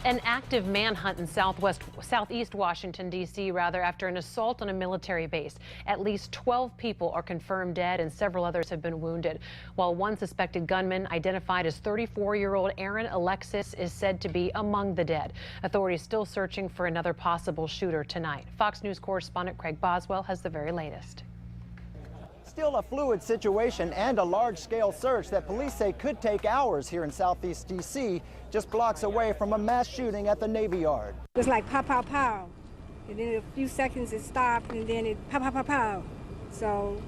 An active manhunt in southeast Washington, D.C., after an assault on a military base. At least 12 people are confirmed dead and several others have been wounded, while one suspected gunman, identified as 34-year-old Aaron Alexis, is said to be among the dead. Authorities still searching for another possible shooter tonight. Fox News correspondent Craig Boswell has the very latest. Still a fluid situation and a large-scale search that police say could take hours here in southeast D.C., just blocks away from a mass shooting at the Navy Yard. It was like pow, pow, pow. And then in a few seconds it stopped, and then it pow, pow, pow, pow. So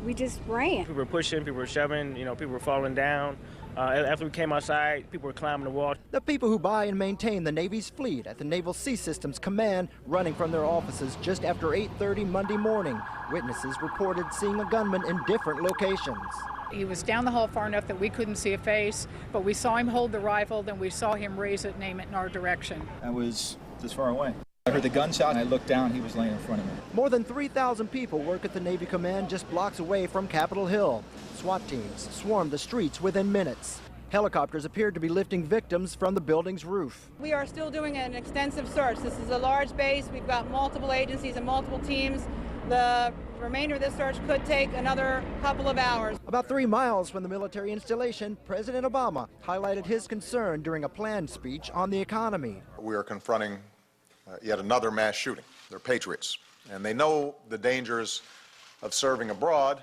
we just ran. People were pushing, people were shoving, people were falling down. After we came outside, people were climbing the wall. The people who buy and maintain the Navy's fleet at the Naval Sea Systems Command running from their offices just after 8:30 Monday morning. Witnesses reported seeing a gunman in different locations. He was down the hall far enough that we couldn't see a face, but we saw him hold the rifle, then we saw him raise it and aim it in our direction. I was this far away. I heard the gunshot and I looked down, he was laying in front of me. More than 3,000 people work at the Navy Command just blocks away from Capitol Hill. SWAT teams swarmed the streets within minutes. Helicopters appeared to be lifting victims from the building's roof. We are still doing an extensive search. This is a large base. We've got multiple agencies and multiple teams. The remainder of this search could take another couple of hours. About 3 miles from the military installation, President Obama highlighted his concern during a planned speech on the economy. We are confronting yet another mass shooting. They're patriots, and they know the dangers of serving abroad,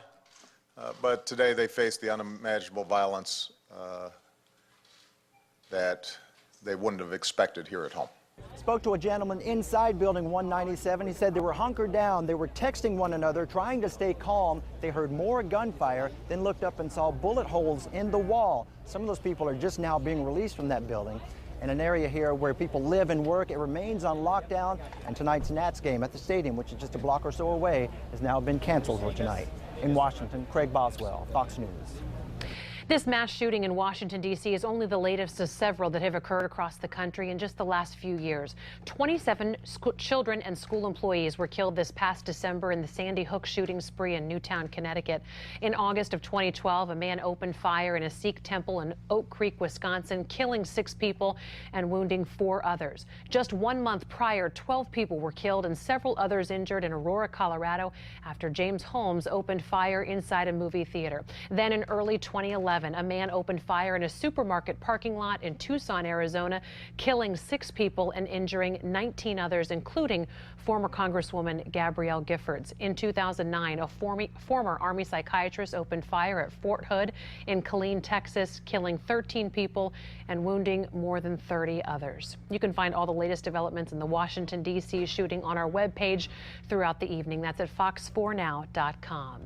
but today they face the unimaginable violence that they wouldn't have expected here at home. Spoke to a gentleman inside Building 197. He said they were hunkered down. They were texting one another, trying to stay calm. They heard more gunfire, then looked up and saw bullet holes in the wall. Some of those people are just now being released from that building. In an area here where people live and work, it remains on lockdown, and tonight's Nats game at the stadium, which is just a block or so away, has now been canceled for tonight. In Washington, Craig Boswell, Fox News. This mass shooting in Washington, D.C. is only the latest of several that have occurred across the country in just the last few years. 27 children and school employees were killed this past December in the Sandy Hook shooting spree in Newtown, Connecticut. In August of 2012, a man opened fire in a Sikh temple in Oak Creek, Wisconsin, killing 6 people and wounding 4 others. Just 1 month prior, 12 people were killed and several others injured in Aurora, Colorado, after James Holmes opened fire inside a movie theater. Then in early 2011, a man opened fire in a supermarket parking lot in Tucson, Arizona, killing 6 people and injuring 19 others, including former Congresswoman Gabrielle Giffords. In 2009, a former Army psychiatrist opened fire at Fort Hood in Killeen, Texas, killing 13 people and wounding more than 30 others. You can find all the latest developments in the Washington, D.C. shooting on our webpage throughout the evening. That's at fox4now.com.